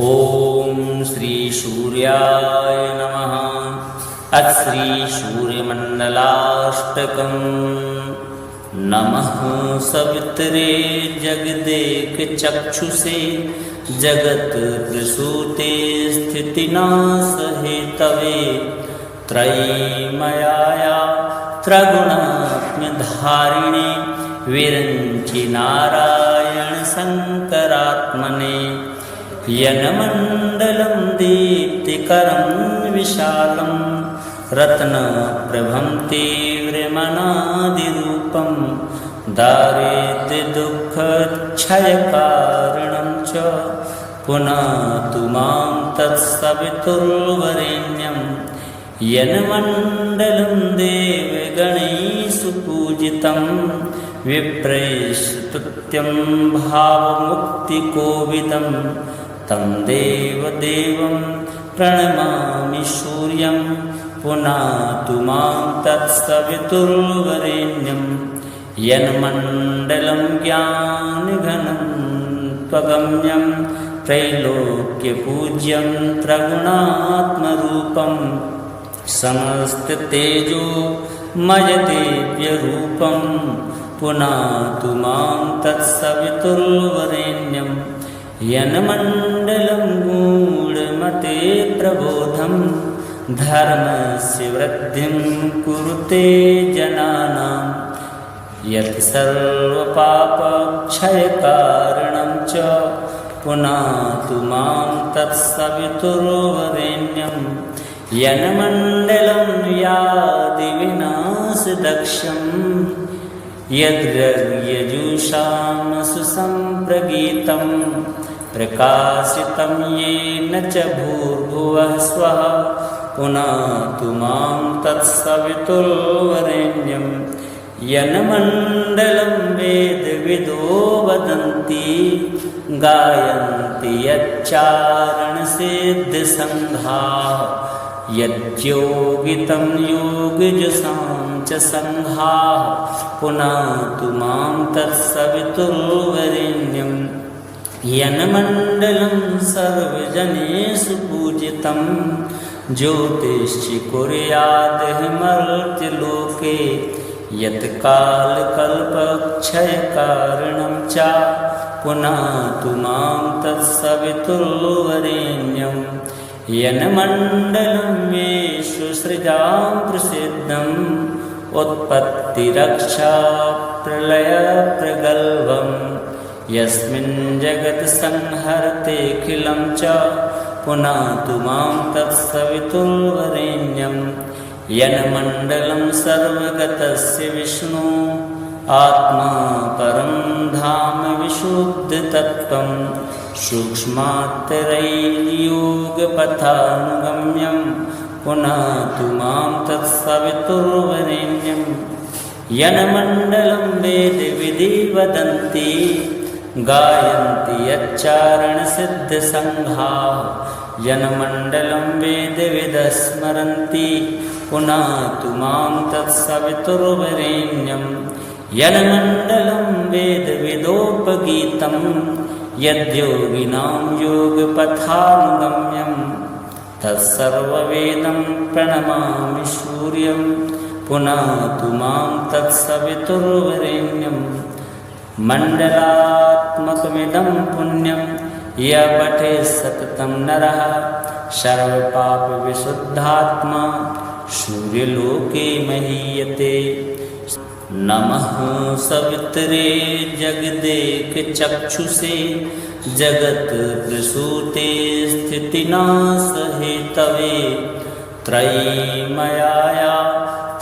ॐ श्री सूर्याय नमः। अश्री सूर्यमण्डलाष्टकम्। नमः सवित्रे जगदेक चक्षुषे जगत्प्रसूते स्थितिनाशहेतवे त्रयीमयाया त्रिगुणात्मधारिणे विरञ्चि नारायण शङ्करात्मने यन्मण्डलं दीप्तिकरं विशालं रत्नप्रभं तीव्रमनादिरूपं दारिद्र्यदुःखक्षयकारणं च पुनः मां तत्सवितुर्वरेण्यं यन्मण्डलं देवगणैः सुपूजितं विप्रैस्तुत्यं भावमुक्तिकोविदं तं देवदेवं प्रणमामि सूर्यं पुनातु मां तत्सवितुर्वरेण्यं यन्मण्डलं ज्ञानघनं त्वगम्यं त्रैलोक्यपूज्यं त्रिगुणात्मरूपं समस्ततेजोमयदिव्यरूपं पुनातु मां तत्सवितुर्वरेण्यं यन्मण्डलं गूढमते प्रबोधं धर्मस्य वृद्धिं कुरुते जनानां यत् सर्वपापक्षयकारणं च पुनातु मां तत्सवितुर्वरेण्यं यन्मण्डलं व्याधिविनाशदक्षं यद्यजुषामसु सम्प्रगीतं प्रकाशितं येन च भूर्भुवः स्वः पुनातु मां तत्सवितुर्वरेण्यं यन्मण्डलं वेदविदो वदन्ति गायन्ति यच्चारणसिद्धसङ्घाः यद्योगितं योगिजुषां च सङ्घाः पुनातु मां तत्सवितुर्वरेण्यं यन्मण्डलं सर्वजनेषु पूजितं ज्योतिश्च कुर्याद्मर्त्यलोके यत् कालकल्पक्षयकारणं च पुनातु मां तत्सवितुर्वरेण्यं यन्मण्डलं विश्वसृजां प्रसिद्धम् उत्पत्तिरक्षा प्रलयप्रगल्भं यस्मिन् जगत् संहरतेऽखिलं च पुनातु मां तत्सवितुर्वरेण्यं यन्मण्डलं सर्वगतस्य विष्णु आत्मा परं धाम विशुद्धतत्त्वं सूक्ष्मात्तरैर्योगपथानुगम्यं पुनातु मां तत्सवितुर्वरेण्यं यन्मण्डलं वेदविदि वदन्ति गायन्ति यच्चारणसिद्धसङ्घाः यन्मण्डलं वेदविदः स्मरन्ति पुनातु मां तत्सवितुर्वरेण्यं यन्मण्डलं वेदविदोपगीतं यद्योगिनां योगपथानुगम्यं तत्सर्ववेदं प्रणमामि सूर्यं पुनातु मां तत्सवितुर्वरेण्यं मण्डलात्मकमिदं पुण्यं यः पठेत् सततं नरः सर्वपापविशुद्धात्मा सूर्यलोके महीयते। नमः सवित्रे जगदेक चक्षुषे जगत्प्रसूते स्थितिनाशहेतवे त्रयीमयाया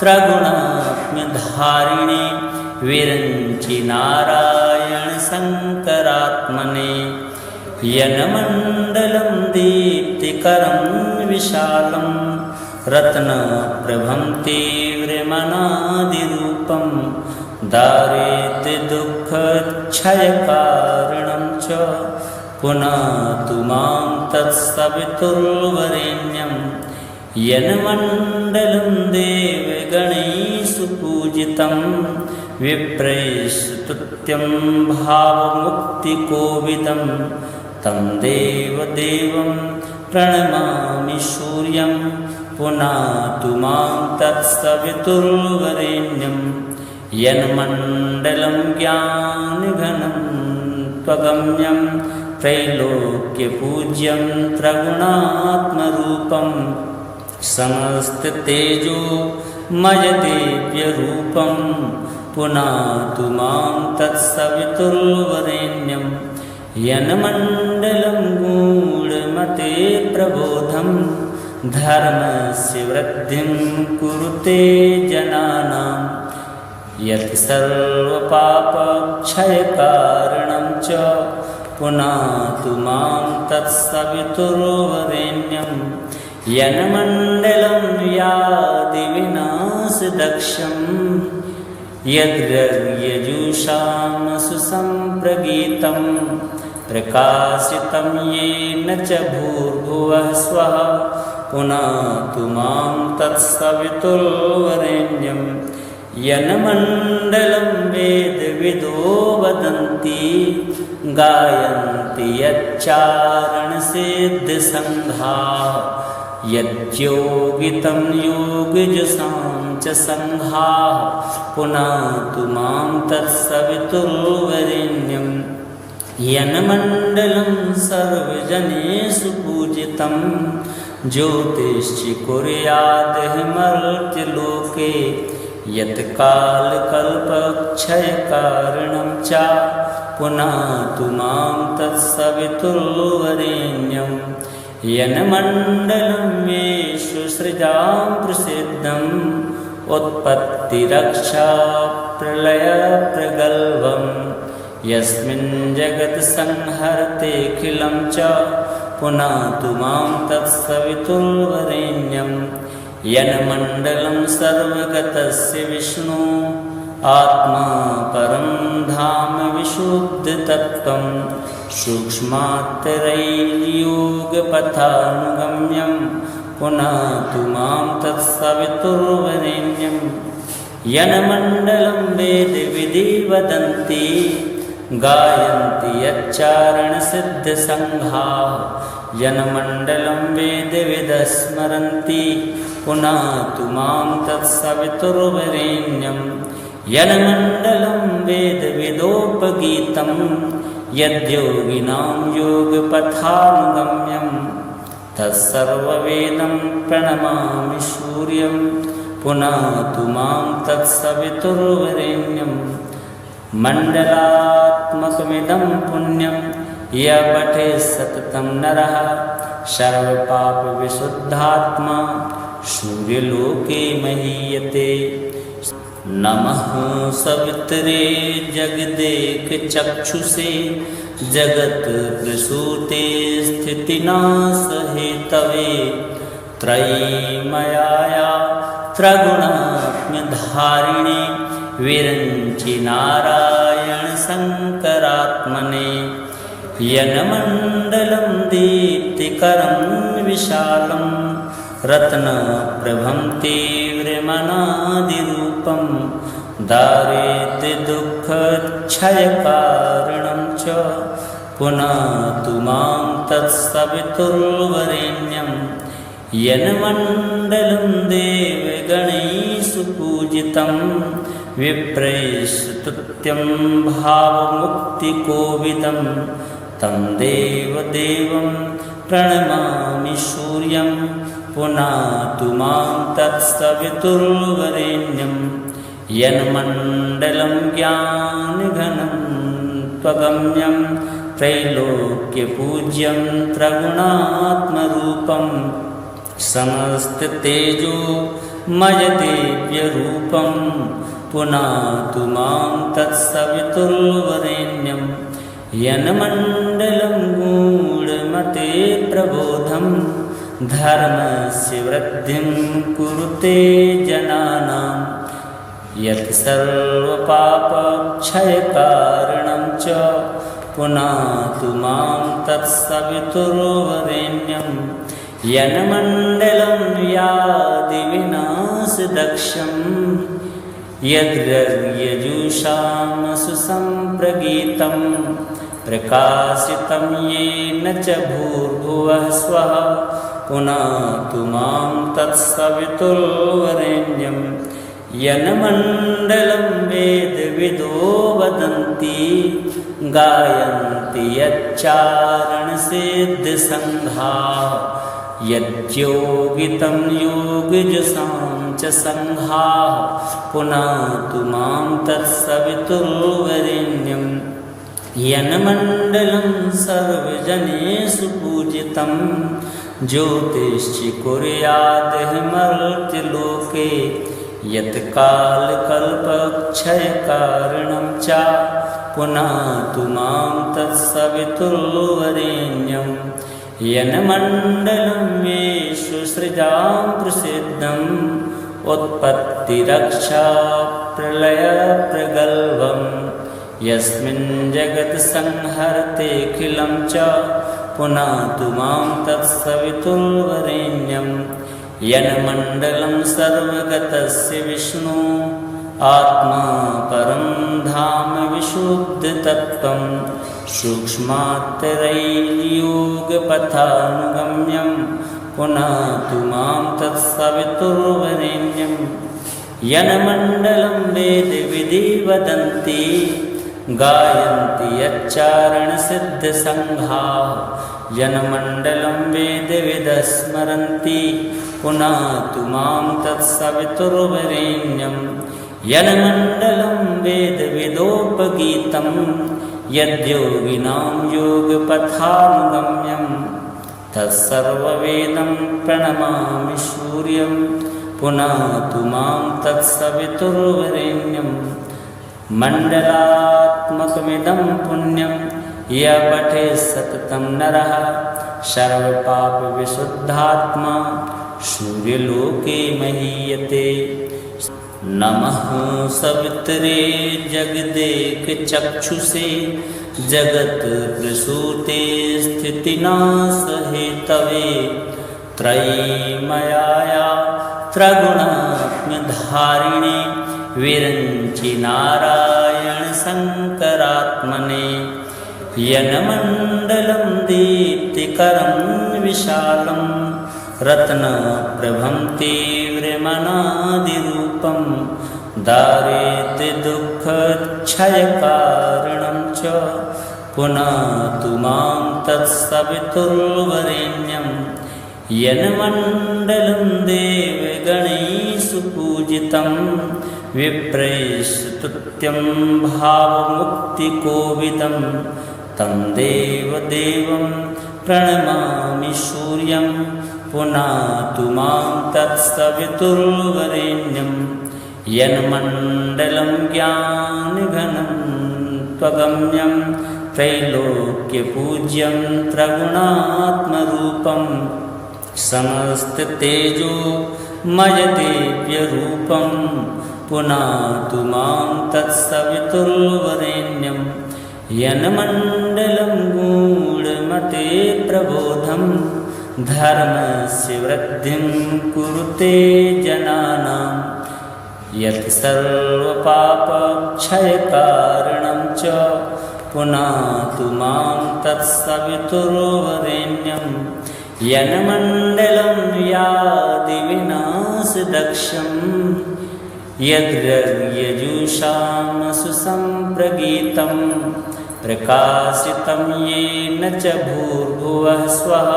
त्रिगुणात्मधारिणे विरञ्चि नारायण शङ्करात्मने यन्मण्डलं दीप्तिकरं विशालं रत्नप्रभं तीव्रमनादिरूपं दारिद्र्यदुःखक्षयकारणं च पुनातु मां तत्सवितुर्वरेण्यं यन्मण्डलं देवगणैः सुपूजितं विप्रैस्तुत्यं भावमुक्तिकोविदं तं देवदेवं प्रणमामि सूर्यं पुनातु मां तत्सवितुर्वरेण्यं यन्मण्डलं ज्ञानघनं त्वगम्यं त्रैलोक्यपूज्यं त्रिगुणात्मरूपं समस्ततेजोमयदिव्यरूपं पुनातु मां तत्सवितुर्वरेण्यं यन्मण्डलं गूढमते प्रबोधं धर्मस्य वृद्धिं कुरुते जनानां यत् सर्वपापक्षयकारणं च पुनातु मां तत्सवितुर्वरेण्यं यन्मण्डलं व्याधिविनाशदक्षं यद्यजुषामसु सम्प्रगीतं प्रकाशितं येन च भूर्भुवः स्वः पुनातु मां तत्सवितुर्वरेण्यं यन्मण्डलं वेदविदो वदन्ति गायन्ति यच्चारणसिद्धसङ्घाः यद्योगितं योगजसां च सङ्घाः पुनातु मां तत्सवितुर्वरेण्यं यन्मण्डलं सर्वजनेषु पूजितं ज्योतिश्च कुर्यादहिमर्त्यलोके यत् कालकल्पक्षयकारणं च पुनातु मां तत्सवितुर्वरेण्यं यन्मण्डलं विश्वसृजां प्रसिद्धम् उत्पत्तिरक्षा प्रलयप्रगल्भं यस्मिन् जगत्संहरतेऽखिलं च पुनातु मां तत्सवितुर्वरेण्यं यन्मण्डलं सर्वगतस्य विष्णु आत्मा परं धाम विशुद्धतत्त्वं सूक्ष्मात्तरैर्योगपथानुगम्यं पुनातु मां तत्सवितुर्वरेण्यं यन्मण्डलं वेदविदि वदन्ति गायन्ति यच्चारणसिद्धसङ्घाः यन्मण्डलं वेदविदः स्मरन्ति पुनातु मां तत्सवितुर्वरेण्यं यन्मण्डलं वेदविदोपगीतं यद्योगिनां योगपथानुगम्यं तत्सर्ववेदं प्रणमामि सूर्यं पुनातु मां तत्सवितुर्वरेण्यं मण्डलात्मकमिदं पुण्यं य पठेत् सततं नरः सर्वपापविशुद्धात्मा सूर्यलोके महीयते। नमः सवित्रे जगदेकचक्षुषे जगत्प्रसूते स्थितिनाशहेतवे त्रयीमयाया त्रिगुणात्मधारिणे विरञ्चि नारायणशङ्करात्मने यन्मण्डलं दीप्तिकरं विशालं रत्नप्रभं तीव्रमनादिरूपं दारिद्र्यदुःखक्षयकारणं च पुनातु मां तत्सवितुर्वरेण्यं यन्मण्डलं देवगणैः पूजितं विप्रैस्तुत्यं भावमुक्तिकोविदं तं देवदेवं प्रणमामि सूर्यं पुनातु मां तत्सवितुर्वरेण्यं यन्मण्डलं ज्ञानघनं त्वगम्यं त्रैलोक्यपूज्यं त्रिगुणात्मरूपं समस्ततेजोमयदिव्यरूपं पुनातु मां तत्सवितुर्वरेण्यं यन्मण्डलं गूढमते प्रबोधं धर्मस्य वृद्धिं कुरुते जनानां यत् सर्वपापक्षयकारणं च पुनातु मां तत्सवितुर्वरेण्यं यन्मण्डलं व्याधिविनाशदक्षं यद्यजुषामसु सम्प्रगीतं प्रकाशितं येन च भूर्भुवः स्वः पुनातु मां तत्सवितुर्वरेण्यं यन्मण्डलं वेदविदो वदन्ति गायन्ति यच्चारणसिद्धसङ्घाः यद्योगितं योगिजसां च सङ्घाः पुनातु मां तत्सवितुर्वरेण्यं यन्मण्डलं सर्वजनेषु पूजितं ज्योतिश्चिकुर्यादिमर्त्यलोके यत्कालकल्पक्षयकारणं च पुनातु मां तत्सवितुर्वरेण्यं यन्मण्डलं येषु सृजां प्रसिद्धम् उत्पत्तिरक्षा प्रलयप्रगल्भम् यस्मिन् जगत् संहरतेऽखिलं च पुनातु मां तत्सवितुर्वरेण्यं यन्मण्डलं सर्वगतस्य विष्णु आत्मा परं धाम विशुद्धतत्त्वं सूक्ष्मात्तरैर्योगपथानुगम्यं पुनातु मां तत्सवितुर्वरेण्यं यन्मण्डलं वेदविदि वदन्ति गायन्ति यच्चारणसिद्धसङ्घाः यन्मण्डलं वेदविदः स्मरन्ति पुनातु मां तत्सवितुर्वरेण्यं यन्मण्डलं वेदविदोपगीतं यद्योगिनां योगपथानुगम्यं तत्सर्ववेदं प्रणमामि सूर्यं पुनातु मां तत्सवितुर्वरेण्यं मण्डलात्मकमिदं पुण्यं य पठेत् सततं नरः सर्वपापविशुद्धात्मा सूर्यलोके महीयते। नमः सवित्रे जगदेकचक्षुषे जगत्प्रसूते स्थितिनाशहेतवे त्रयीमयाया त्रिगुणात्मधारिणे विरञ्चि नारायणशङ्करात्मने यन्मण्डलं दीप्तिकरं विशालं रत्नप्रभं तीव्रमनादिरूपं दारिद्र्यदुःखक्षयकारणं च पुनातु मां तत्सवितुर्वरेण्यं यन्मण्डलं देवगणैः पूजितं विप्रैस्तुत्यं भावमुक्तिकोविदं तं देवदेवं प्रणमामि सूर्यं पुनातु मां तत्सवितुर्वरेण्यं यन्मण्डलं ज्ञानघनं त्वगम्यं त्रैलोक्यपूज्यं त्रिगुणात्मरूपं समस्ततेजोमयदिव्यरूपं पुनातु मां तत्सवितुर्वरेण्यं यन्मण्डलं गूढमते प्रबोधं धर्मस्य वृद्धिं कुरुते जनानां यत् सर्वपापक्षयकारणं च पुनातु मां तत्सवितुर्वरेण्यं यन्मण्डलं व्याधिविनाशदक्षं यद्यजुषामसु सम्प्रगीतं प्रकाशितं येन च भूर्भुवः स्वः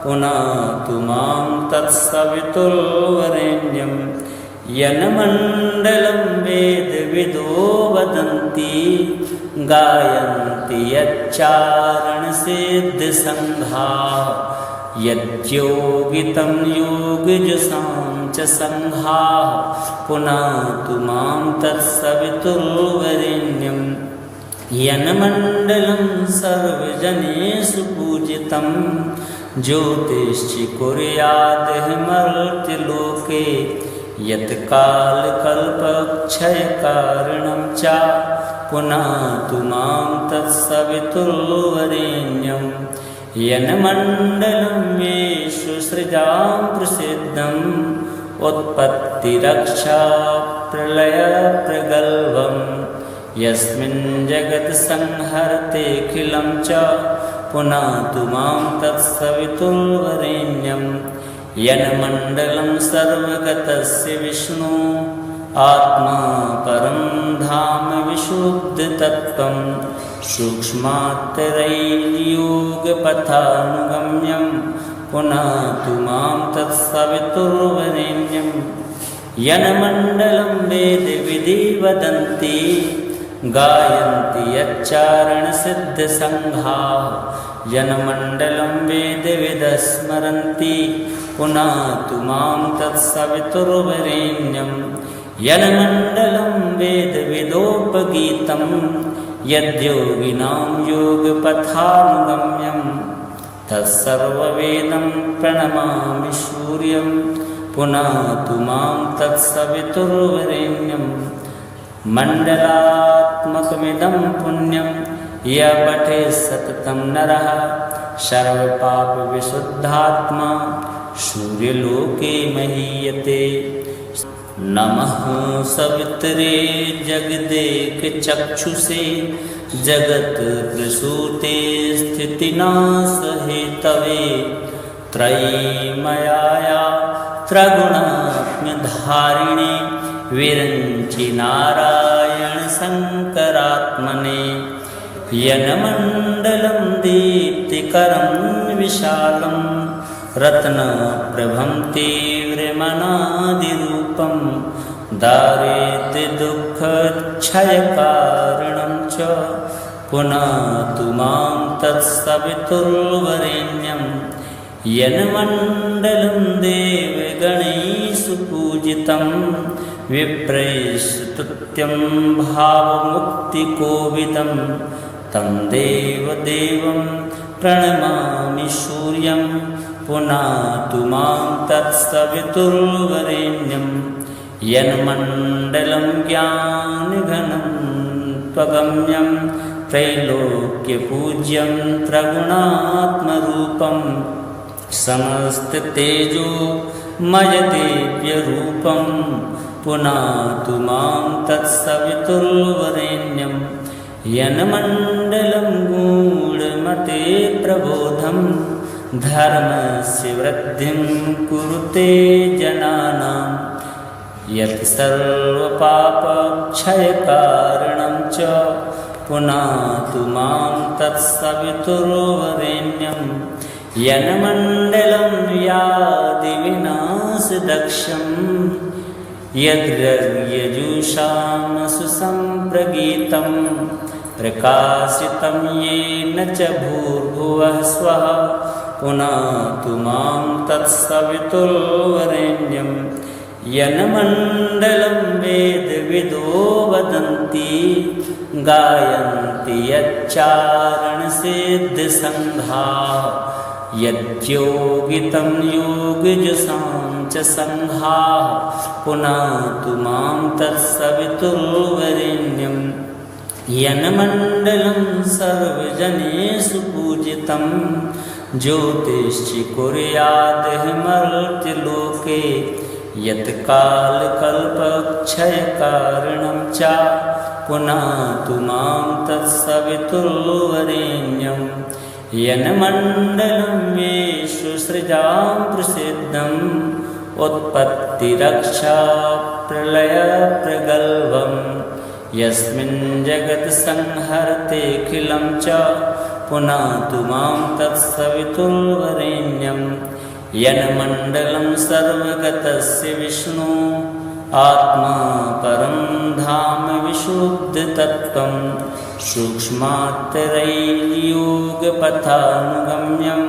पुनातु मां तत्सवितुर्वरेण्यं यन्मण्डलं वेदविदो वदन्ति गायन्ति यच्चारणसिद्धसङ्घाः यद्योगितं योगिजसां च सङ्घाः पुनातु मां तत्सवितुर्वरेण्यं यन्मण्डलं सर्वजनेषु पूजितं ज्योतिश्चिकुर्यादिमर्त्यलोके यत्कालकल्पक्षयकारणं च पुनातु मां तत्सवितुर्वरेण्यं यन्मण्डलं येषु सृजां प्रसिद्धम् उत्पत्तिरक्षा प्रलयप्रगल्भम् यस्मिन् जगत्संहरतेऽखिलं च पुनातु मां तत्सवितुर्वरेण्यं यन्मण्डलं सर्वगतस्य विष्णु आत्मा परं धाम विशुद्धतत्त्वं सूक्ष्मात्तरैर्योगपथानुगम्यं पुनातु मां तत्सवितुर्वरेण्यं यन्मण्डलं वेदविधि वदन्ति गायन्ति यच्चारणसिद्धसङ्घाः यन्मण्डलं वेदविदस्मरन्ति पुनातु मां तत्सवितुर्वरेण्यं यन्मण्डलं वेदविदोपगीतं यद्योगिनां योगपथानुगम्यं तत्सर्ववेदं प्रणमामि सूर्यं पुनातु मां तत्सवितुर्वरेण्यं मण्डलात्मकमिदं पुण्यं य पठेत् सततं नरः सर्वपापविशुद्धात्मा सूर्यलोके महीयते। नमः सवित्रे जगदेकचक्षुषे जगत्प्रसूते स्थितिनाशहेतवे त्रयीमयाया त्रिगुणात्मधारिणे विरञ्चि नारायणशङ्करात्मने यन्मण्डलं दीप्तिकरं विशालं रत्नप्रभं तीव्रमनादिरूपं दारिद्र्यदुःखक्षयकारणं च पुनातु मां तत्सवितुर्वरेण्यं यन्मण्डलं देवगणैः सुपूजितं विप्रैस्तुत्यं भावमुक्तिकोविदं तं देवदेवं प्रणमामि सूर्यं पुनातु मां तत्सवितुर्वरेण्यं यन्मण्डलं ज्ञानघनं त्वगम्यं त्रैलोक्यपूज्यं त्रिगुणात्मरूपं समस्ततेजोमयदिव्यरूपं पुनातु मां तत्सवितुर्वरेण्यं यन्मण्डलं गूढमते प्रबोधं धर्मस्य वृद्धिं कुरुते जनानां यत् सर्वपापक्षयकारणं च पुनातु मां तत्सवितुर्वरेण्यं यन्मण्डलं व्याधिविनाशदक्षं यद्यजुषामसु सम्प्रगीतं प्रकाशितं येन च भूर्भुवः स्वः पुनातु मां तत्सवितुर्वरेण्यं यन्मण्डलं वेदविदो वदन्ति गायन्ति यच्चारणसिद्धसङ्घाः यद्योगितं योगजुषां च सङ्घाः पुनातु मां तत्सवितुर्वरेण्यं यन्मण्डलं सर्वजनेषु पूजितं ज्योतिषि कुर्याद्मर्त्यलोके यत्कालकल्पक्षयकारणं च पुनातु मां तत्सवितुर्वरेण्यं यन्मण्डलं विश्वसृजां प्रसिद्धम् उत्पत्तिरक्षाप्रलयप्रगल्भं यस्मिन् जगत्संहरतेऽखिलं च पुनातु मां तत्सवितुर्वरेण्यं यन्मण्डलं सर्वगतस्य विष्णु आत्मा परं धाम विशुद्धतत्त्वं सूक्ष्मात्तरैर्योगपथानुगम्यं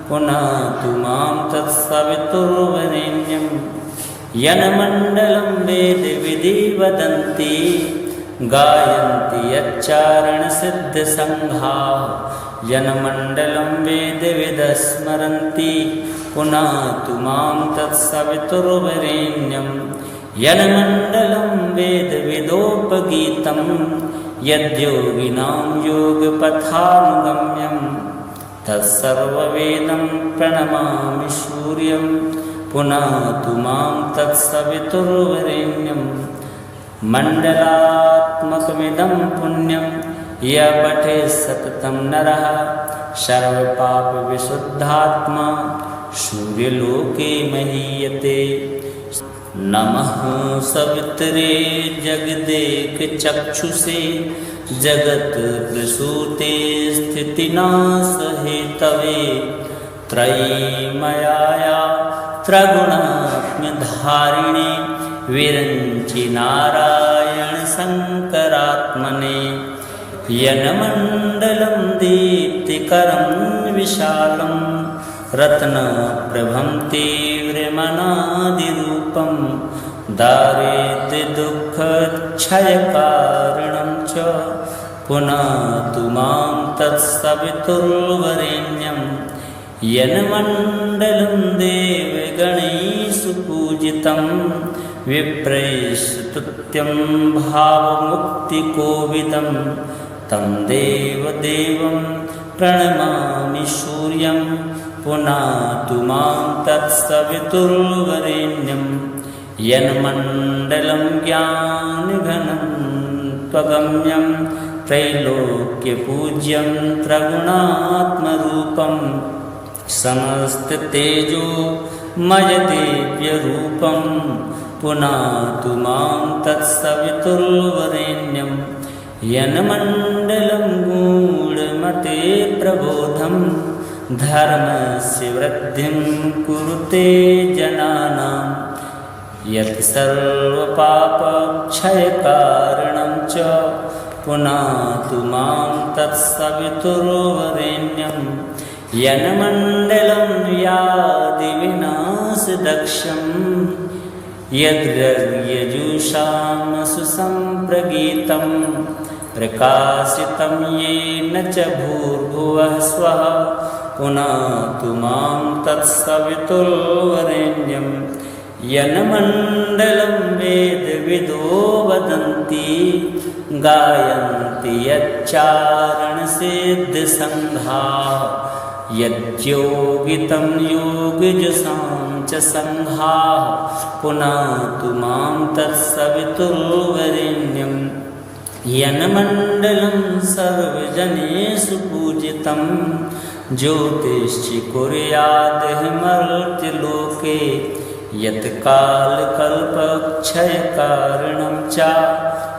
पुनातु मां तत्सवितुर्वरेण्यं यन्मण्डलं वेदविधि वदन्ति गायन्ति यच्चारणसिद्धसङ्घाः यन्मण्डलं वेदविदस्मरन्ति पुनातु मां तत्सवितुर्वरेण्यं यन्मण्डलं वेदविदोपगीतं यद्योगिनां योगपथानुगम्यं तत्सर्ववेदं प्रणमामि सूर्यं पुनातु मां तत्सवितुर्वरेण्यं मण्डलात्मकमिदं पुण्यं य पठे सततं नरः सर्वपापविशुद्धात्मा सूर्यलोके महीयते। नमः सवित्रे जगदेकचक्षुषे जगत्प्रसूते स्थितिनाशहेतवे त्रयीमयाया त्रिगुणात्मधारिणे विरञ्चि नारायण शङ्करात्मने यनमण्डलं दीप्तिकरं विशालं रत्नप्रभं तीव्रमनादिरूपं दारिद्र्यदुःखक्षयकारणं च पुनातु मां तत्सवितुर्वरेण्यं यन्मण्डलं देवगणैः सुपूजितं विप्रैस्तुत्यं भावमुक्तिकोविदं तं देवदेवं प्रणमामि सूर्यं पुनातु मां तत्सवितुर्वरेण्यं यन्मण्डलं ज्ञानघनं त्वगम्यं त्रैलोक्यपूज्यं त्रिगुणात्मरूपं समस्ततेजोमयदिव्यरूपं पुनातु मां तत्सवितुर्वरेण्यं यन्मण्डलं गूढमते प्रबोधं धर्मस्य वृद्धिं कुरुते जनानां यत् सर्वपापक्षयकारणं च पुनातु मां तत्सवितुर्वरेण्यं यन्मण्डलं व्याधिविनाशदक्षं यद्यजुषामसु सम्प्रगीतं प्रकाशितं येन च भूर्भुवः स्वः पुनातु मां तत्सवितुर्वरेण्यं यन्मण्डलं वेदविदो वदन्ति गायन्ति यच्चारणसिद्धसङ्घाः यद्योगितं योगिजसां च सङ्घाः पुनातु मां तत्सवितुर्वरेण्यं यन्मण्डलं सर्वजनेषु पूजितं ज्योतिष्कुर्यादहिमर्त्यलोके यत्कालकल्पक्षयकारणं च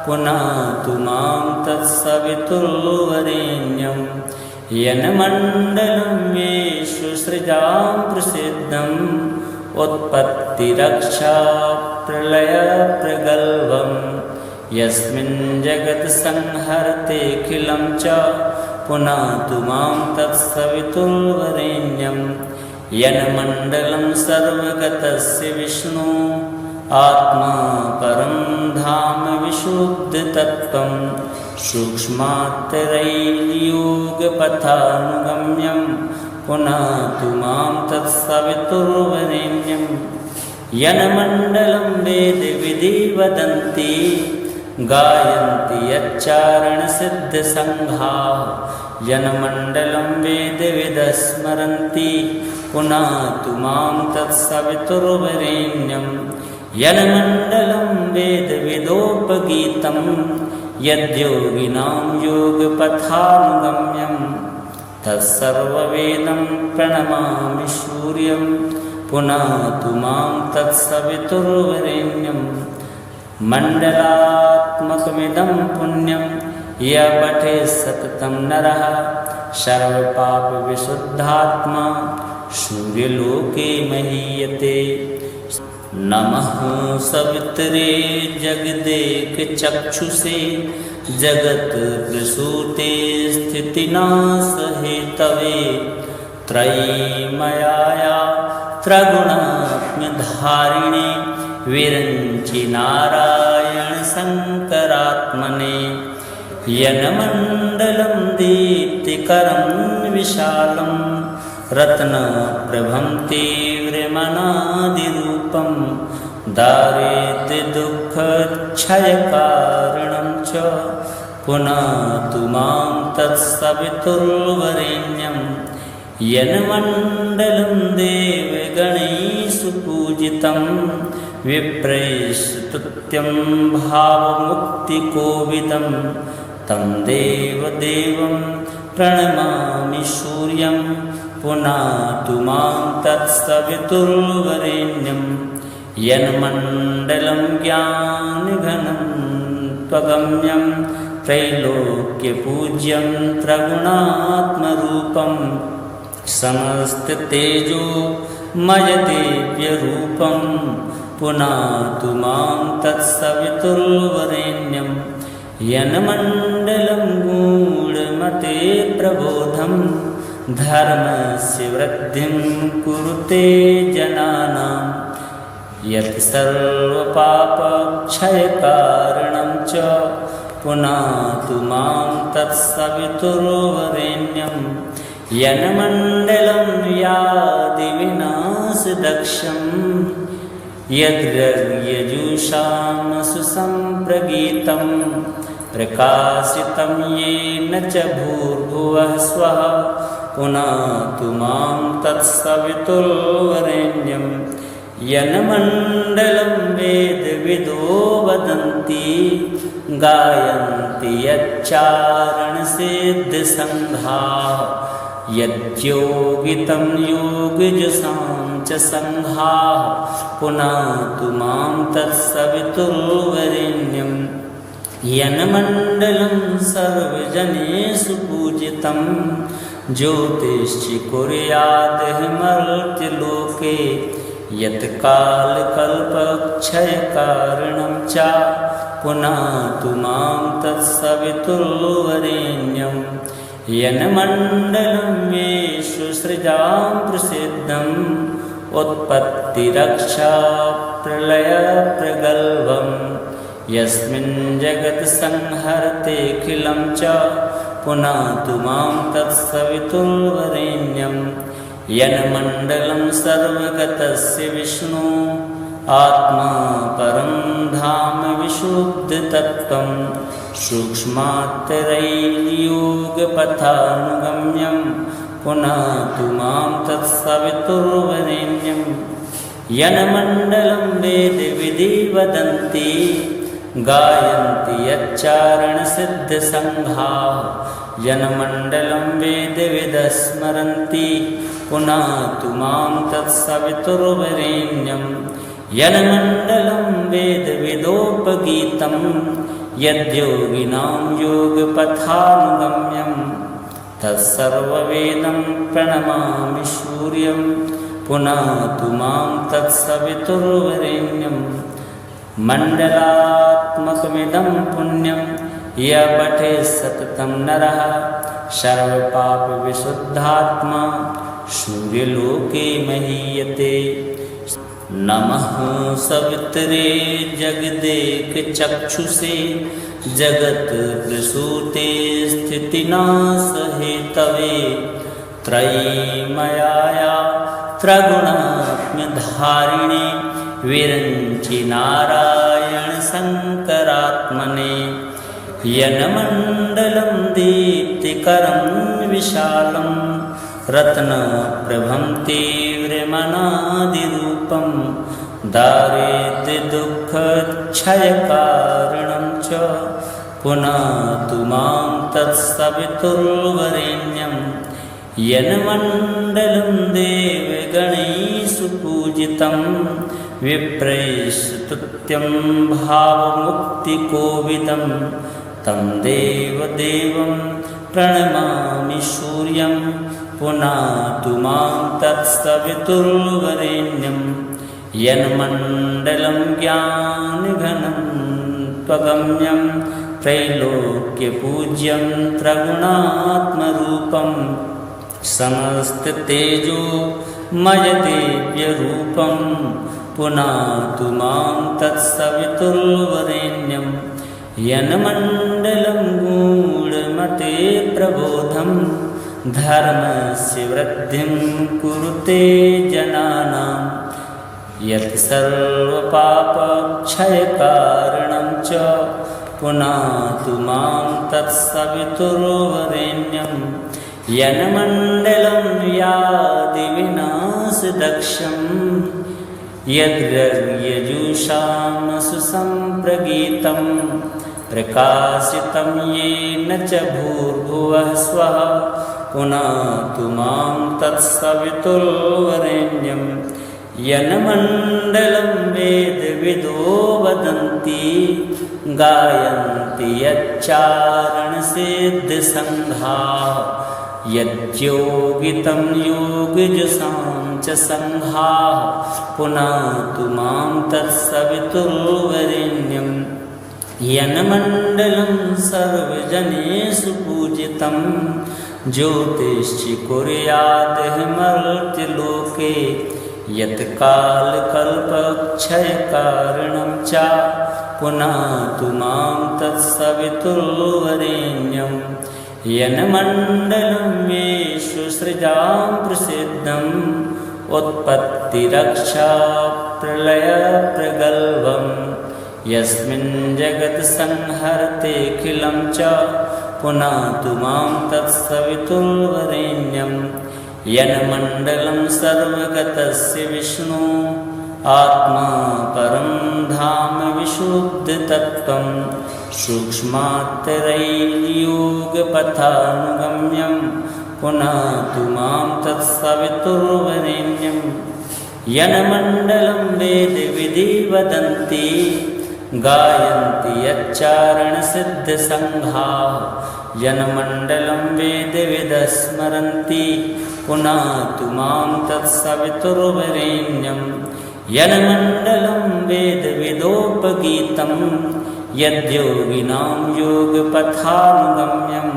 पुनातु मां तत्सवितुर्वरेण्यं यन्मण्डलं विश्वसृजां प्रसिद्धम् उत्पत्तिरक्षा प्रलयप्रगल्भं यस्मिन् जगत्संहरतेऽखिलं च पुनातु मां तत्सवितुर्वरेण्यं यन्मण्डलं सर्वगतस्य विष्णु आत्मा परं धाम विशुद्धतत्त्वं सूक्ष्मात्तरैर्योगपथानुगम्यं पुनातु मां तत्सवितुर्वरेण्यं यन्मण्डलं वेदविधि वदन्ति गायन्ति यच्चारणसिद्धसङ्घाः यन्मण्डलं वेदविदः स्मरन्ति पुनातु मां तत्सवितुर्वरेण्यं यन्मण्डलं वेदविदोपगीतं यद्योगिनां योगपथानुगम्यं तत्सर्ववेदं प्रणमामि सूर्यं पुनातु मां तत्सवितुर्वरेण्यं मण्डलात्मकमिदं पुण्यं य पठे सततं नरः सर्वपापविशुद्धात्मा सूर्यलोके महीयते। नमः सवित्रे जगदेकचक्षुषे जगत्प्रसूते स्थितिनाशहेतवे त्रयीमयाया त्रिगुणात्मधारिणे विरञ्चि नारायण शङ्करात्मने यन्मण्डलं दीप्तिकरं विशालं रत्नप्रभं तीव्रमनादिरूपं दारिद्र्यदुःखक्षयकारणं च पुनातु मां तत्सवितुर्वरेण्यं यन्मण्डलं देवगणैः सुपूजितं विप्रैस्तुत्यं भावमुक्तिकोविदं तं देवदेवं प्रणमामि सूर्यं पुनातु मां तत्सवितुर्वरेण्यं यन्मण्डलं ज्ञानघनं त्वगम्यं त्रैलोक्यपूज्यं त्रिगुणात्मरूपं समस्ततेजोमयदिव्यरूपं पुनातु मां तत्सवितुर्वरेण्यं यन्मण्डलं गूढमते प्रबोधं धर्मस्य वृद्धिं कुरुते जनानां यत् सर्वपापक्षयकारणं च पुनातु मां तत्सवितुर्वरेण्यं यन्मण्डलं यादिविनाशदक्षं यद्यजुषामसु सम्प्रगीतं प्रकाशितं येन च भूर्भुवः स्वः पुनातु मां तत्सवितुर्वरेण्यं यन्मण्डलं वेदविदो वदन्ति गायन्ति यच्चारणसिद्धसङ्घाः यद्योगितं योगजुषां च सङ्घाः पुनातु मां तत्सवितुर्वरेण्यं यन्मण्डलं सर्वजनेषु पूजितं ज्योतिश्च कुर्यादहिमर्त्यलोके यत्कालकल्पक्षयकारणं च पुनातु मां तत्सवितुर्वरेण्यं यन्मण्डलं येषुसृजां प्रसिद्धम् उत्पत्तिरक्षा प्रलयप्रगल्भं यस्मिन् जगत् संहरतेऽखिलं च पुनातु मां तत्सवितुर्वरेण्यं यन्मण्डलं सर्वगतस्य विष्णु आत्मा परं धाम विशुद्धतत्त्वं सूक्ष्मात्तरैर्योगपथानुगम्यं पुनातु मां तत्सवितुर्वरेण्यं यन्मण्डलं वेदविदि वदन्ति गायन्ति यच्चारणसिद्धसङ्घाः यन्मण्डलं वेदविदस्मरन्ति पुनातु मां तत्सवितुर्वरेण्यं यन्मण्डलं वेदविदोपगीतं यद्योगिनां योगपथानुगम्यं तत्सर्ववेदं प्रणमामि सूर्यं पुनातु मां तत्सवितुर्वरेण्यं मण्डलात्मकमिदं पुण्यं य पठेत् सततं नरः सर्वपापविशुद्धात्मा सूर्यलोके महीयते। नमः सवित्रे जगदेकचक्षुषे जगत्प्रसूते स्थितिनाशहेतवे त्रयीमयाया त्रिगुणात्मधारिणे विरञ्चि नारायणशङ्करात्मने यन्मण्डलं दीप्तिकरं विशालं रत्नप्रभं तीव्रमनादिरूपं दारिद्र्यदुःखक्षयकारणं च पुनातु मां तत्सवितुर्वरेण्यं यन्मण्डलं देवगणैषु पूजितं विप्रैस्तुत्यं भावमुक्तिकोविदं तं देवदेवं प्रणमामि सूर्यं पुनातु मां तत्सवितुर्वरेण्यं यन्मण्डलं ज्ञानघनं त्वगम्यं त्रैलोक्यपूज्यं त्रिगुणात्मरूपं समस्ततेजोमयदिव्यरूपं पुनातु मां तत्सवितुर्वरेण्यं यन्मण्डलं गूढमते प्रबोधं धर्मस्य वृद्धिं कुरुते जनानां यत् सर्वपापक्षयकारणं च पुनातु मां तत्सवितुर्वरेण्यं यन्मण्डलं यादिविनाशदक्षं यद्यजुषामसु सम्प्रगीतं प्रकाशितं येन च भूर्भुवः स्वः पुनातु मां तत्सवितुर्वरेण्यं यन्मण्डलं वेदविदो वदन्ति गायन्ति यच्चारणसिद्धसङ्घाः यद्योगितं योगिजुषां च सङ्घाः पुनातु मां तत्सवितुर्वरेण्यं यन्मण्डलं सर्वजनेषु पूजितं ज्योतिश्चि कुर्यादहिमर्त्यलोके यत्कालकल्पक्षयकारणं च पुनातु मां तत्सवितुर्वरेण्यं यन्मण्डलं येषु सृजां प्रसिद्धम् उत्पत्तिरक्षा प्रलयप्रगल्भं यस्मिन् जगत्संहरतेऽखिलं च पुनातु मां तत्सवितुर्वरेण्यं यन्मण्डलं सर्वगतस्य विष्णु आत्मा परं धाम विशुद्धतत्त्वं सूक्ष्मात्तरैर्योगपथानुगम्यं पुनातु मां तत्सवितुर्वरेण्यं यन्मण्डलं वेदविदि वदन्ति गायन्ति यच्चारणसिद्धसङ्घाः यन्मण्डलं वेदविदः स्मरन्ति पुनातु मां तत्सवितुर्वरेण्यं यन्मण्डलं वेदविदोपगीतं यद्योगिनां योगपथानुगम्यं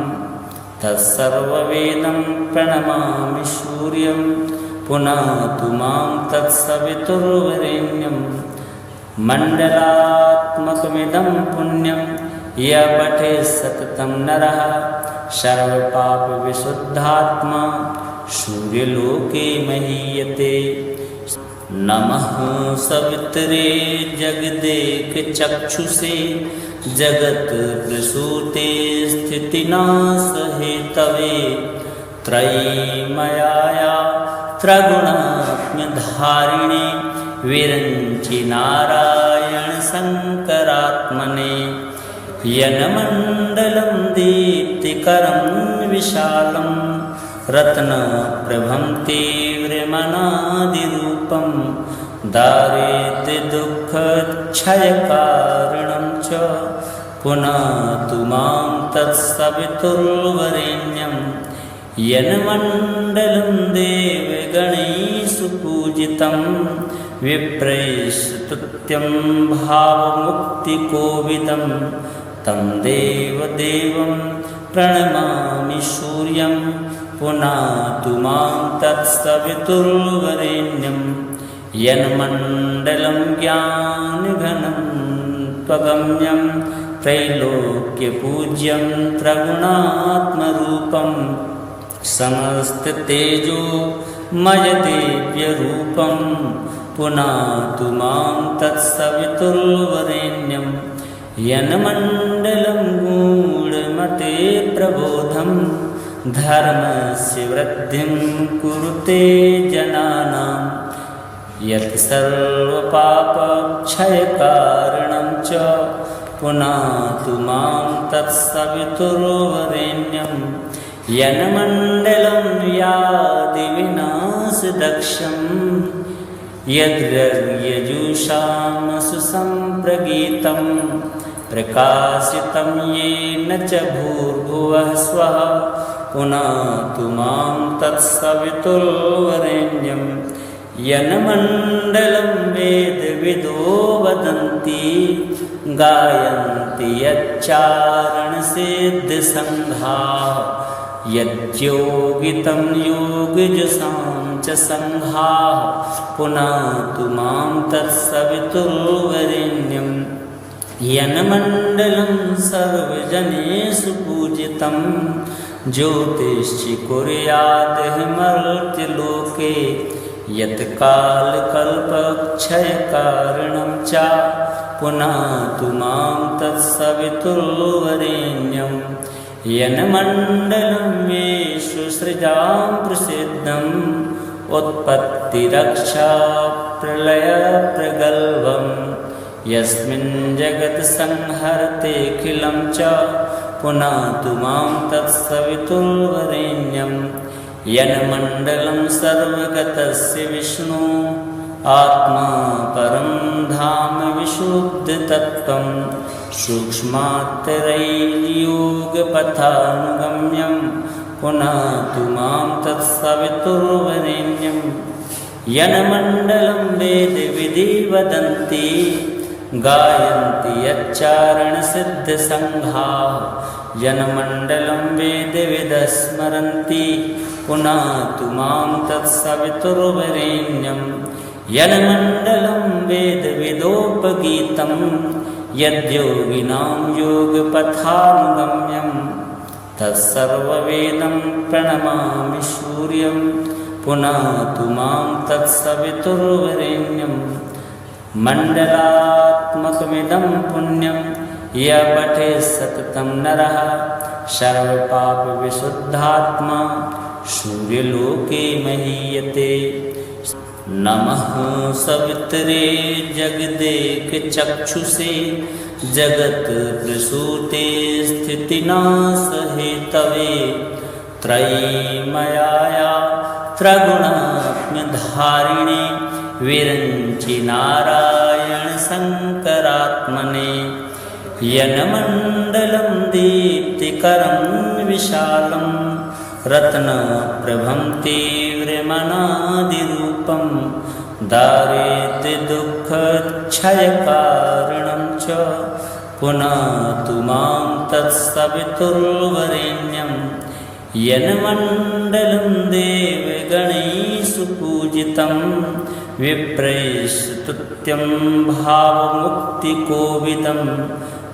तत्सर्ववेदं प्रणमामि सूर्यं पुनातु मां तत्सवितुर्वरेण्यं मण्डलात्मकमिदं पुण्यं य पठेत् सततं नरः सर्वपापविशुद्धात्मा सूर्यलोके महीयते। नमः सवित्रे जगदेकचक्षुषे जगत्प्रसूते स्थितिनाशहेतवे त्रयीमयाया त्रिगुणात्मधारिणे विरञ्चि नारायणशङ्करात्मने यन्मण्डलं दीप्तिकरं विशालं रत्नप्रभं तीव्रमनादिरूपं दारिद्र्यदुःखक्षयकारणं च पुनातु मां तत्सवितुर्वरेण्यं यन्मण्डलं देवगणैः पूजितं विप्रैस्तुत्यं भावमुक्तिकोविदं तं देवदेवं प्रणमामि सूर्यं पुनातु मां तत्सवितुर्वरेण्यं यन्मण्डलं ज्ञानघनं त्वगम्यं त्रैलोक्यपूज्यं त्रिगुणात्मरूपं समस्ततेजोमयदिव्यरूपं पुनातु मां तत्सवितुर्वरेण्यं यन्मण्डलं गूढमते प्रबोधं धर्मस्य वृद्धिं कुरुते जनानां यत् सर्वपापक्षयकारणं च पुनातु मां तत्सवितुर्वरेण्यं यन्मण्डलं व्याधिविनाशदक्षं यद्यजुषामसु सम्प्रगीतं प्रकाशितं येन च भूर्भुवः स्वः पुनातु मां तत्सवितुर्वरेण्यं यन्मण्डलं वेदविदो वदन्ति गायन्ति यच्चारणसिद्धसङ्घाः यद्योगितं योगिजुषां च सङ्घाः पुनातु मां तत्सवितुर्वरेण्यं यन्मण्डलं सर्वजनेषु पूजितं ज्योतिश्चि कुर्यादहिमर्त्यलोके यत्कालकल्पक्षयकारणं च पुनातु मां तत्सवितुर्वरेण्यं यन्मण्डलं येषु सृजां प्रसिद्धम् उत्पत्तिरक्षा प्रलयप्रगल्भं यस्मिन् जगत्संहरतेऽखिलं च पुनातु मां तत्सवितुर्वरेण्यं यन्मण्डलं सर्वगतस्य विष्णु आत्मा परं धाम विशुद्धतत्त्वं सूक्ष्मात्तरैर्योगपथानुगम्यं पुनातु मां तत्सवितुर्वरेण्यं यन्मण्डलं वेदविधि वदन्ति गायन्ति यच्चारणसिद्धसङ्घाः यन्मण्डलं वेदविदः स्मरन्ति पुनातु मां तत्सवितुर्वरेण्यं यन्मण्डलं वेदविदोपगीतं यद्योगिनां योगपथानुगम्यं तत्सर्ववेदं प्रणमामि सूर्यं पुनातु मां तत्सवितुर्वरेण्यं मण्डलात्मकमिदं पुण्यं य पठेत् सततं नरः सर्वपापविशुद्धात्मा सूर्यलोके महीयते। नमः सवित्रे जगदेकचक्षुषे जगत्प्रसूते स्थितिनाशहेतवे त्रयीमयाया त्रिगुणात्मधारिणे विरञ्चि नारायणशङ्करात्मने यन्मण्डलं दीप्तिकरं विशालं रत्नप्रभं तीव्रमनादिरूपं दारिद्र्यदुःखक्षयकारणं च पुनातु मां तत्सवितुर्वरेण्यं यन्मण्डलं देवगणैः सुपूजितं विप्रैस्तुत्यं भावमुक्तिकोविदं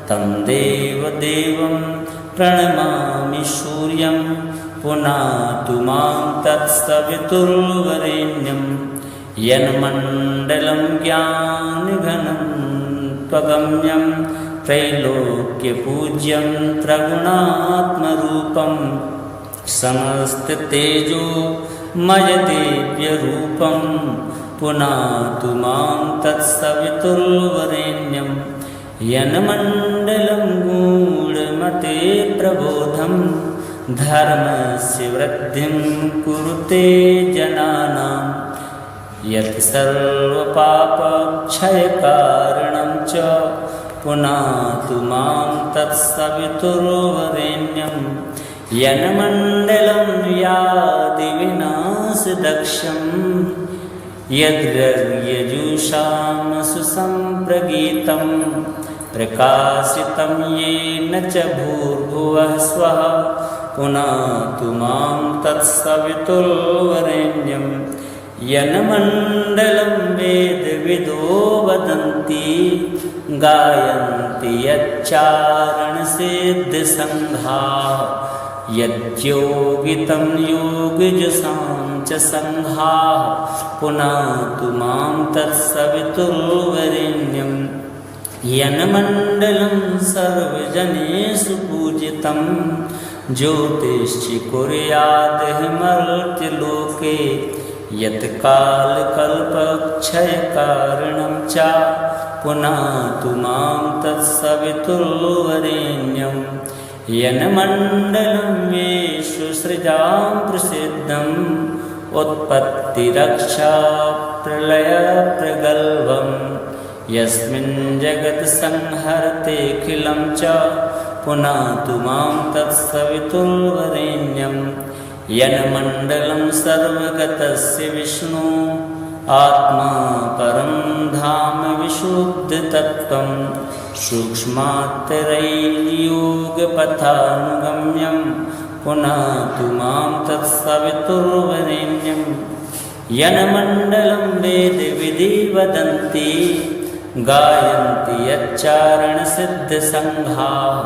तं देवदेवं प्रणमामि सूर्यं पुनातु मां तत्सवितुर्वरेण्यं यन्मण्डलं ज्ञानघनं त्वगम्यं त्रैलोक्यपूज्यं त्रिगुणात्मरूपं समस्ततेजोमयदिव्यरूपं पुनातु मां तत्सवितुर्वरेण्यं यन्मण्डलं गूढमते प्रबोधं धर्मस्य वृद्धिं कुरुते जनानां यत् सर्वपापक्षयकारणं च पुनातु मां तत्सवितुर्वरेण्यं यन्मण्डलं व्याधिविनाशदक्षं यद्यजुषां सुसम्प्रगीतं प्रकाशितं येन च भूर्भुवः स्वः पुनातु मां तत्सवितुर्वरेण्यं यन्मण्डलं वेदविदो वदन्ति गायन्ति यच्चारणसिद्धसङ्घाः यद्योगितं योगजुषां च सङ्घाः पुनातु मां तत्सवितुर्वरेण्यं यन्मण्डलं सर्वजनेषु पूजितं ज्योतिश्चिकुर्यादहिमर्त्यलोके यत्कालकल्पक्षयकारणं च पुनातु मां तत्सवितुर्वरेण्यं यन्मण्डलं विश्वसृजां प्रसिद्धम् उत्पत्तिरक्षा प्रलयप्रगल्भं यस्मिन् जगत्संहरतेऽखिलं च पुनातु मां तत्सवितुर्वरेण्यं यन्मण्डलं सर्वगतस्य विष्णु आत्मा परं धाम विशुद्धतत्त्वं सूक्ष्मात्तरैर्योगपथानुगम्यं पुनातु मां तत्सवितुर्वरेण्यं यन्मण्डलं वेदविधि वदन्ति गायन्ति यच्चारणसिद्धसङ्घाः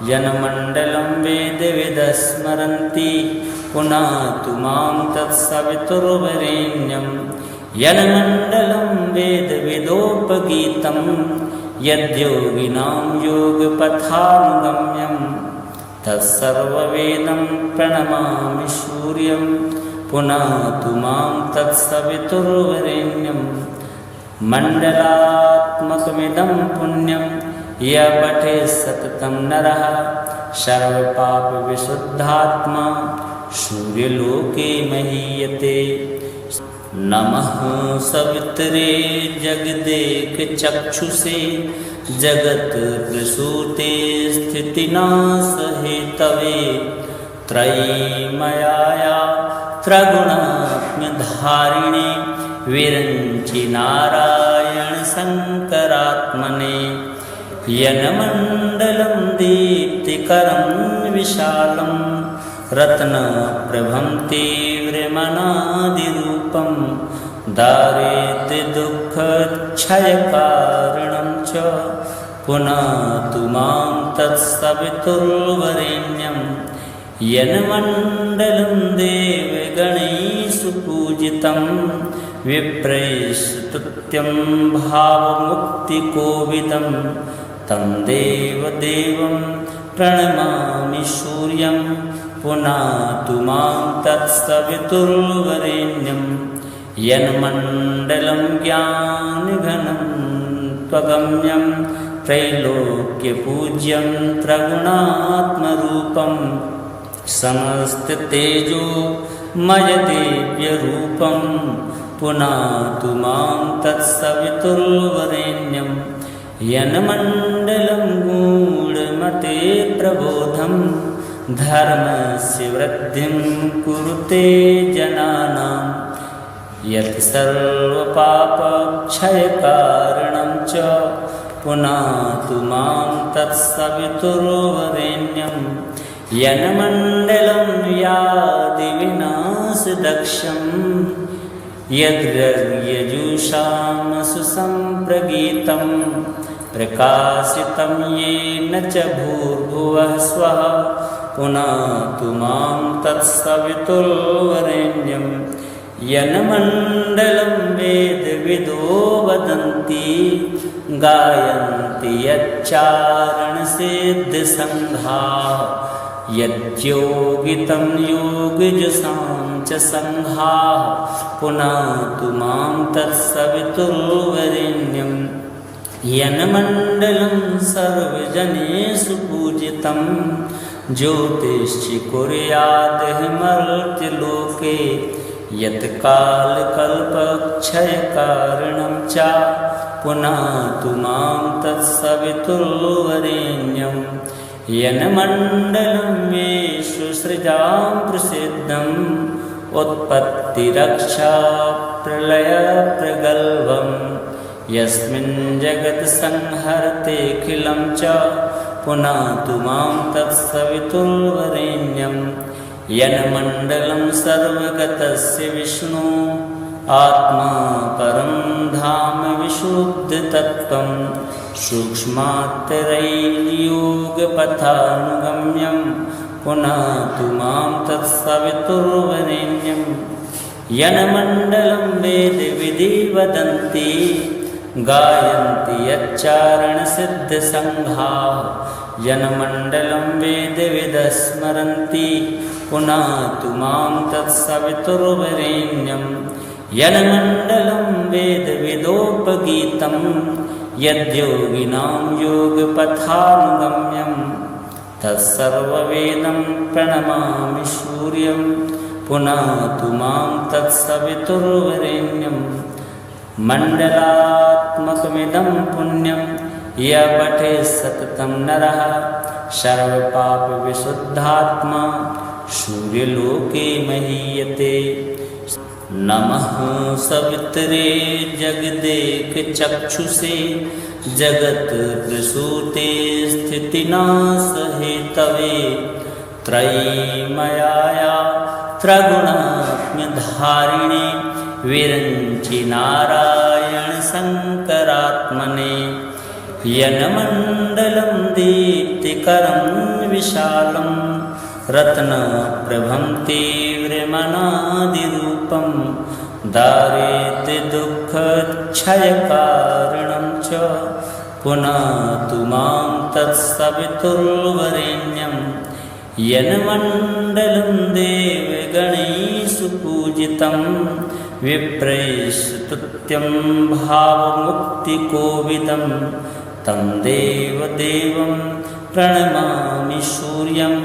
यन्मण्डलं वेदविदः स्मरन्ति पुनातु मां तत्सवितुर्वरेण्यं यन्मण्डलं वेदविदोपगीतं यद्योगिनां योगपथानुगम्यं तत्सर्ववेदं प्रणमामि सूर्यं पुनातु मां तत्सवितुर्वरेण्यं मण्डलात्मकमिदं पुण्यं य पठेत् सततं नरः सर्वपापविशुद्धात्मा सूर्यलोके महीयते। नमः सवित्रे जगदेकचक्षुषे जगत्प्रसूते स्थितिनाशहेतवे त्रयीमयाया त्रिगुणात्मधारिणे विरञ्चि नारायणशङ्करात्मने यन्मण्डलं दीप्तिकरं विशालं रत्नप्रभं तीव्रमनादिरूपं दारिद्र्यदुःखक्षयकारणं च पुनातु मां तत्सवितुर्वरेण्यं यन्मण्डलं देवगणैः पूजितं विप्रैस्तुत्यं भावमुक्तिकोविदं तं देवदेवं प्रणमामि सूर्यं पुनातु मां तत्सवितुर्वरेण्यं यन्मण्डलं ज्ञानघनं त्वगम्यं त्रैलोक्यपूज्यं त्रिगुणात्मरूपं समस्ततेजोमयदिव्यरूपं पुनातु मां तत्सवितुर्वरेण्यं यन्मण्डलं गूढमते प्रबोधं धर्मस्य वृद्धिं कुरुते जनानां यत् सर्वपापक्षयकारणं च पुनातु मां तत्सवितुर्वरेण्यं यन्मण्डलं व्याधिविनाशदक्षं यद्यजुषामसु सम्प्रगीतं प्रकाशितं येन च भूर्भुवः स्वः पुनातु मां तत्सवितुर्वरेण्यं यन्मण्डलं वेदविदो वदन्ति गायन्ति यच्चारणसिद्धसङ्घाः यद्योगितं योगिजुषां च सङ्घाः पुनातु मां तत्सवितुर्वरेण्यं यन्मण्डलं सर्वजनेषु पूजितं ज्योतिषि कुर्याद्मर्त्यलोके यत् कालकल्पक्षयकारणं च पुनातु मां तत्सवितुर्वरेण्यं यन्मण्डलं विश्वसृजां प्रसिद्धम् उत्पत्तिरक्षा प्रलयप्रगल्भं यस्मिन् जगत्संहरतेऽखिलं च पुनातु मां तत्सवितुर्वरेण्यं यन्मण्डलं सर्वगतस्य विष्णु आत्मा परं धाम विशुद्धतत्त्वं सूक्ष्मात्तरैर्योगपथानुगम्यं पुनातु मां तत्सवितुर्वरेण्यं यन्मण्डलं वेदविधि वदन्ति गायन्ति यच्चारणसिद्धसङ्घाः यन्मण्डलं वेदविदः स्मरन्ति पुनातु मां तत्सवितुर्वरेण्यं यन्मण्डलं वेदविदोपगीतं यद्योगिनां योगपथानुगम्यं तत्सर्ववेदं प्रणमामि सूर्यं पुनातु मां तत्सवितुर्वरेण्यं मण्डलात्मकमिदं पुण्यं य पठेत् सततं नरः सर्वपापविशुद्धात्मा सूर्यलोके महीयते। नमः सवित्रे जगदेकचक्षुषे जगत्प्रसूते स्थितिनाशहेतवे त्रयीमयाया त्रिगुणात्मधारिणे विरञ्चि नारायणशङ्करात्मने यन्मण्डलं दीप्तिकरं विशालं रत्नप्रभं तीव्रमनादिरूपं दारिद्र्यदुःखक्षयकारणं च पुनातु मां तत्सवितुर्वरेण्यं यन्मण्डलं देवगणैः सुपूजितं विप्रैस्तुत्यं भावमुक्तिकोविदं तं देवदेवं प्रणमामि सूर्यं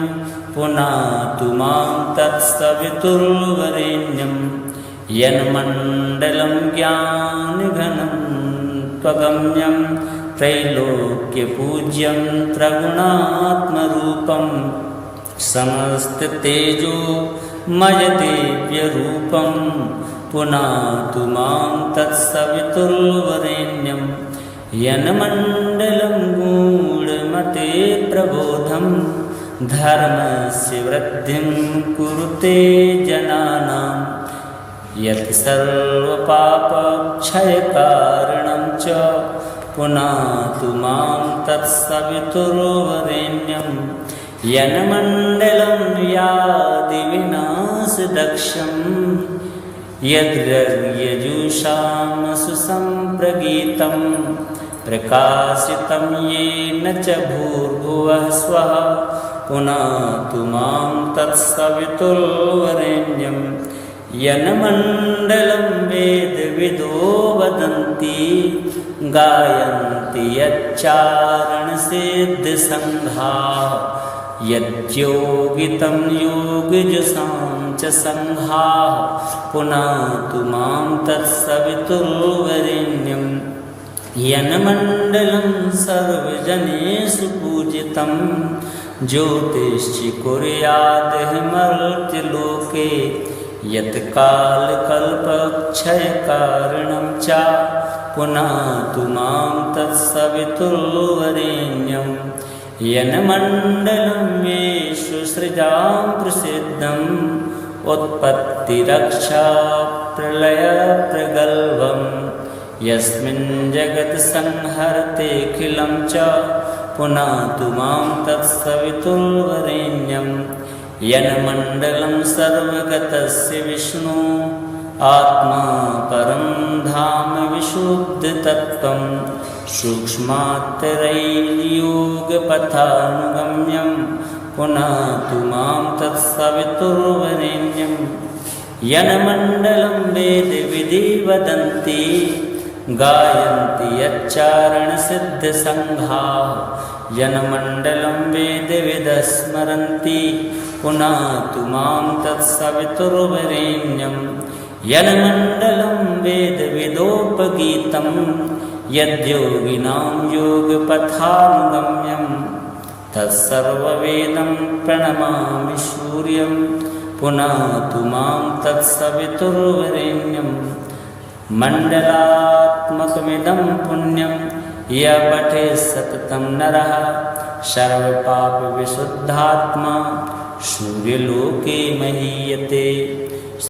पुनातु मां तत्सवितुर्वरेण्यं यन्मण्डलं ज्ञानघनं त्वगम्यं त्रैलोक्यपूज्यं त्रिगुणात्मरूपं समस्ततेजोमयदिव्यरूपं पुनातु मां तत्सवितुर्वरेण्यं यन्मण्डलं गूढमते प्रबोधं धर्मस्य वृद्धिं कुरुते जनानां यत् सर्वपापक्षयकारणं च पुनातु मां तत्सवितुर्वरेण्यं यन्मण्डलं व्याधिविनाशदक्षं यद्यजुषामसु सम्प्रगीतं प्रकाशितं येन च भूर्भुवः स्वः पुनातु मां तत्सवितुर्वरेण्यं यन्मण्डलं वेदविदो वदन्ति गायन्ति यच्चारणसिद्धसङ्घाः यद्योगितं योगिजसां च सङ्घाः पुनातु मां तत्सवितुर्वरेण्यं यन्मण्डलं सर्वजनेषु पूजितं ज्योतिश्च कुर्याद्मर्त्यलोके यत् कालकल्पक्षयकारणं च पुनातु मां तत्सवितुर्वरेण्यं यन्मण्डलं विश्वसृजां प्रसिद्धं उत्पत्तिरक्षा प्रलयप्रगल्भं यस्मिन् जगत्संहरतेऽखिलं च पुनातु मां तत्सवितुर्वरेण्यं यन्मण्डलं सर्वगतस्य विष्णु आत्मा परं धाम विशुद्धतत्त्वं सूक्ष्मात्तरैर्योगपथानुगम्यं पुनातु मां तत्सवितुर्वरेण्यं यन्मण्डलं वेदविदि वदन्ति गायन्ति यच्चारणसिद्धसङ्घाः यन्मण्डलं वेदविदः स्मरन्ति पुनातु मां तत्सवितुर्वरेण्यं यन्मण्डलं वेदविदोपगीतं यद्योगिनां योगपथानुगम्यं तत्सर्ववेदं प्रणमामि सूर्यं पुनातु मां तत्सवितुर्वरेण्यं मण्डलात्मकमिदं पुण्यं य पठेत् सततं नरः सर्वपापविशुद्धात्मा सूर्यलोके महीयते।